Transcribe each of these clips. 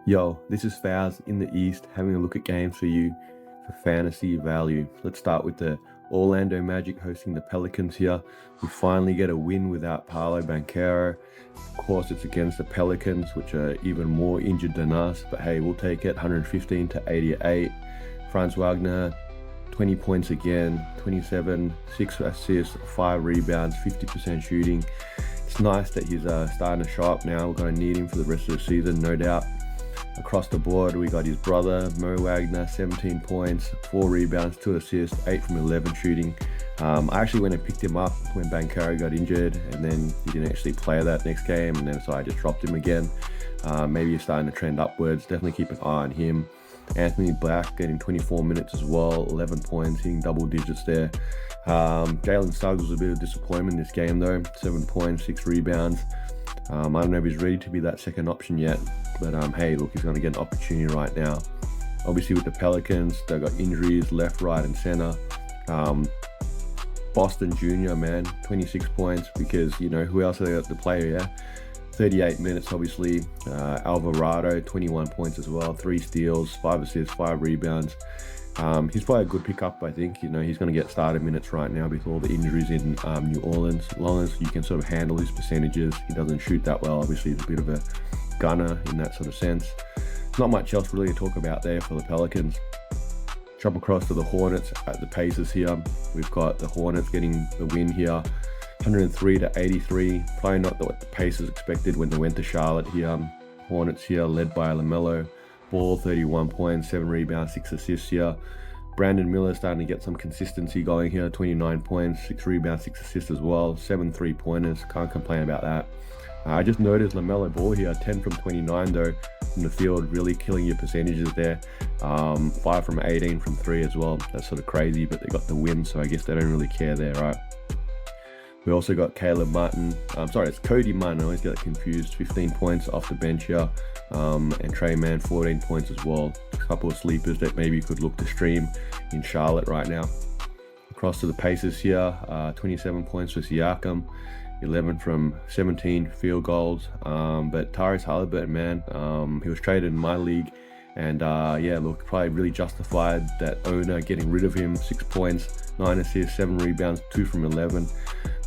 Yo, this is Faz in the East having a look at games for you for fantasy value. Let's start with the Orlando Magic hosting the Pelicans here. We finally get a win without Paolo Banchero. Of course, it's against the Pelicans, which are even more injured than us, but hey, we'll take it. 115 to 88. Franz Wagner, 20 points again, 27, 6 assists, 5 rebounds, 50% shooting. It's nice that he's starting to show up now. We're going to need him for the rest of the season, no doubt. Across the board, we got his brother, Mo Wagner, 17 points, 4 rebounds, 2 assists, 8 from 11 shooting. I actually went and picked him up when Banchero got injured, and then he didn't actually play that next game, and then so I just dropped him again. Maybe he's starting to trend upwards. Definitely keep an eye on him. Anthony Black getting 24 minutes as well, 11 points, hitting double digits there. Jalen Suggs was a bit of disappointment this game though, 7 points, 6 rebounds. I don't know if he's ready to be that second option yet, but hey, look, he's going to get an opportunity right now. Obviously with the Pelicans, they've got injuries left, right, and center. Boston Jr., man, 26 points because, you know, who else are they got to play, yeah? 38 minutes, obviously. Alvarado, 21 points as well, 3 steals, 5 assists, 5 rebounds. He's probably a good pickup, I think. You know, he's going to get started minutes right now with all the injuries in New Orleans. As long as you can sort of handle his percentages, he doesn't shoot that well. Obviously, he's a bit of a gunner in that sort of sense. Not much else really to talk about there for the Pelicans. Jump across to the Hornets at the Pacers here. We've got the Hornets getting the win here. 103 to 83. Probably not what the Pacers expected when they went to Charlotte here. Hornets here led by LaMelo Ball, 31 points, 7 rebounds, 6 assists here. Brandon Miller starting to get some consistency going here, 29 points, 6 rebounds, 6 assists as well, 7 3-pointers, can't complain about that. I just noticed LaMelo Ball here, 10 from 29 though, from the field, really killing your percentages there. 5 from 18 from 3 as well. That's sort of crazy, but they got the win, so I guess they don't really care there, right? We also got Caleb Martin. It's Cody Martin. I always get confused. 15 points off the bench here. And Trey Mann, 14 points as well. A couple of sleepers that maybe you could look to stream in Charlotte right now. Across to the Pacers here. 27 points for Siakam. 11 from 17 field goals. But Tyrese Haliburton, man, he was traded in my league. And yeah, look, probably really justified that owner getting rid of him. 6 points, 9 assists, 7 rebounds, 2 from 11.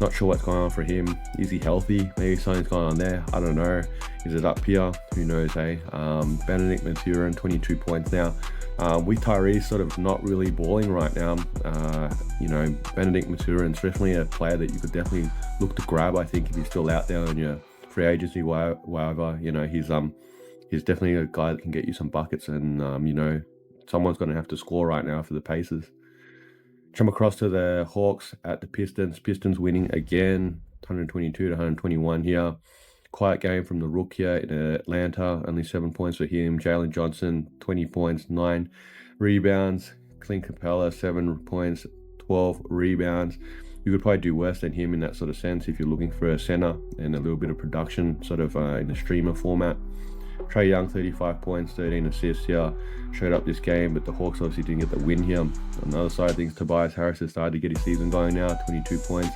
Not sure what's going on for him. Is he healthy? Maybe something's going on there. I don't know. Is it up here? Who knows, hey? Benedict Mathurin, 22 points now. With Tyrese sort of not really balling right now, you know, Benedict Mathurin's definitely a player that you could definitely look to grab, I think, if he's still out there on your free agency, wherever. You know, he's definitely a guy that can get you some buckets, and you know, someone's going to have to score right now for the Pacers. Jump across to the Hawks at the Pistons. Pistons winning again, 122 to 121 here. Quiet game from the Rook here in Atlanta. Only 7 points for him. Jalen Johnson, 20 points, 9 rebounds. Clint Capella, 7 points, 12 rebounds. You could probably do worse than him in that sort of sense if you're looking for a center and a little bit of production, sort of in the streamer format. Trae Young, 35 points, 13 assists here. Showed up this game, but the Hawks obviously didn't get the win here. On the other side of things, Tobias Harris has started to get his season going now, 22 points,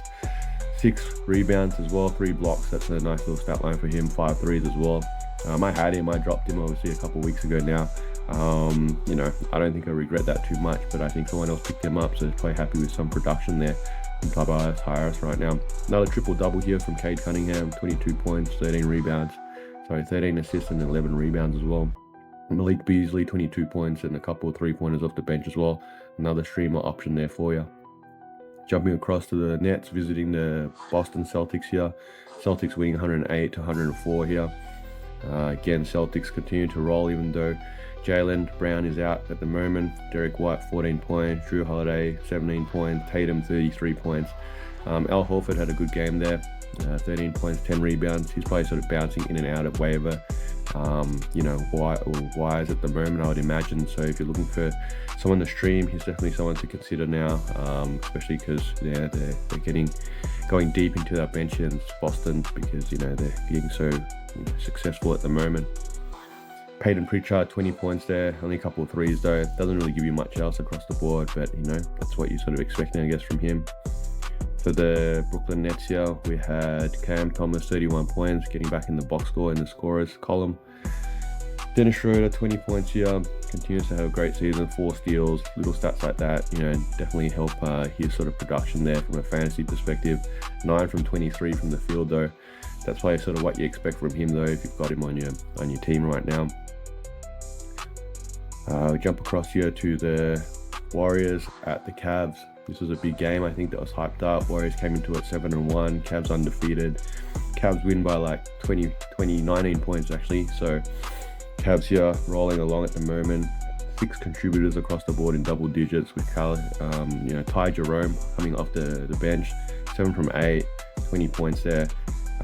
6 rebounds as well, 3 blocks. That's a nice little stat line for him, 5 threes as well. I had him, I dropped him obviously a couple of weeks ago now. You know, I don't think I regret that too much, but I think someone else picked him up, so probably happy with some production there from Tobias Harris right now. Another triple-double here from Cade Cunningham, 22 points, 13 rebounds. 13 assists and 11 rebounds as well. Malik Beasley, 22 points and a couple of 3-pointers off the bench as well. Another streamer option there for you. Jumping across to the Nets, visiting the Boston Celtics here. Celtics winning 108 to 104 here. Again, Celtics continue to roll even though Jaylen Brown is out at the moment. Derek White, 14 points. Drew Holiday, 17 points. Tatum, 33 points. Al Horford had a good game there. 13 points, 10 rebounds. He's probably sort of bouncing in and out of waiver. You know, wise at the moment, I would imagine. So if you're looking for someone to stream, he's definitely someone to consider now, especially because they're going deep into that bench in Boston because, you know, they're getting so successful at the moment. Peyton Pritchard, 20 points there, only a couple of threes though. Doesn't really give you much else across the board, but you know, that's what you're sort of expecting, I guess, from him. For the Brooklyn Nets here, we had Cam Thomas, 31 points, getting back in the box score in the scorers column. Dennis Schroeder, 20 points here, continues to have a great season, 4 steals, little stats like that, definitely help his sort of production there from a fantasy perspective. 9 from 23 from the field though. That's probably sort of what you expect from him though if you've got him on your team right now. We jump across here to the Warriors at the Cavs. This was a big game, I think, that was hyped up. Warriors came into it 7-1, Cavs undefeated. Cavs win by like 19 points actually. So Cavs here rolling along at the moment. 6 contributors across the board in double digits with Ty Jerome coming off the bench, 7 from 8, 20 points there.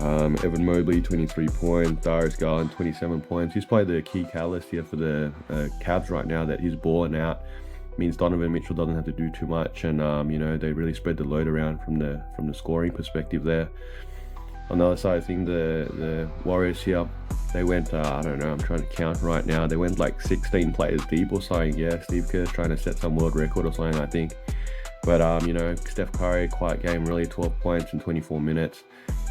Evan Mobley, 23 points. Darius 27 points. He's probably the key catalyst here for the Cavs right now, that he's balling out. Means Donovan Mitchell doesn't have to do too much, and they really spread the load around from the scoring perspective there. On the other side, I think the Warriors here, they went, I don't know, I'm trying to count right now. They went like 16 players deep or something. Yeah, Steve Kerr's trying to set some world record or something, I think. But, Steph Curry, quiet game, really, 12 points in 24 minutes.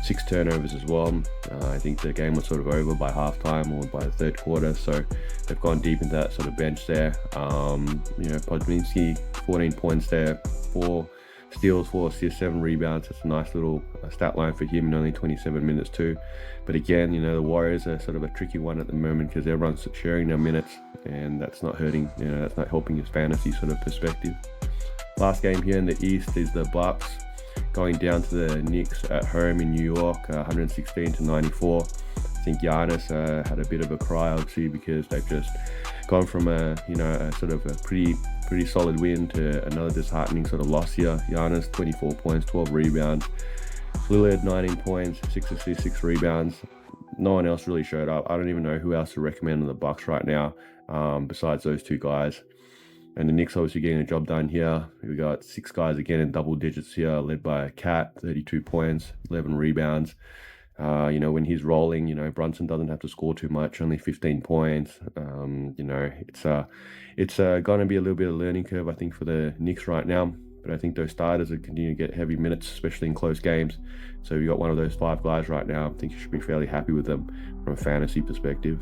6 turnovers as well. I think the game was sort of over by halftime or by the third quarter, so they've gone deep into that sort of bench there. Podzinski, 14 points there, 4 steals, 4 assists, 7 rebounds. It's a nice little stat line for him in only 27 minutes too. But again, the Warriors are sort of a tricky one at the moment because everyone's sharing their minutes, and that's not that's not helping his fantasy sort of perspective. Last game here in the East is the Bucks going down to the Knicks at home in New York, 116-94. I think Giannis had a bit of a cry, obviously, because they've just gone from a sort of a pretty solid win to another disheartening sort of loss here. Giannis, 24 points, 12 rebounds. Lillard, 19 points, 6 assists, 6 rebounds. No one else really showed up. I don't even know who else to recommend on the Bucks right now, besides those 2 guys. And the Knicks obviously getting a job done here. We got 6 guys again in double digits here, led by Cat, 32 points, 11 rebounds. When he's rolling, Brunson doesn't have to score too much, only 15 points. It's going to be a little bit of a learning curve, I think, for the Knicks right now. But I think those starters are continuing to get heavy minutes, especially in close games. So if you got one of those 5 guys right now, I think you should be fairly happy with them from a fantasy perspective.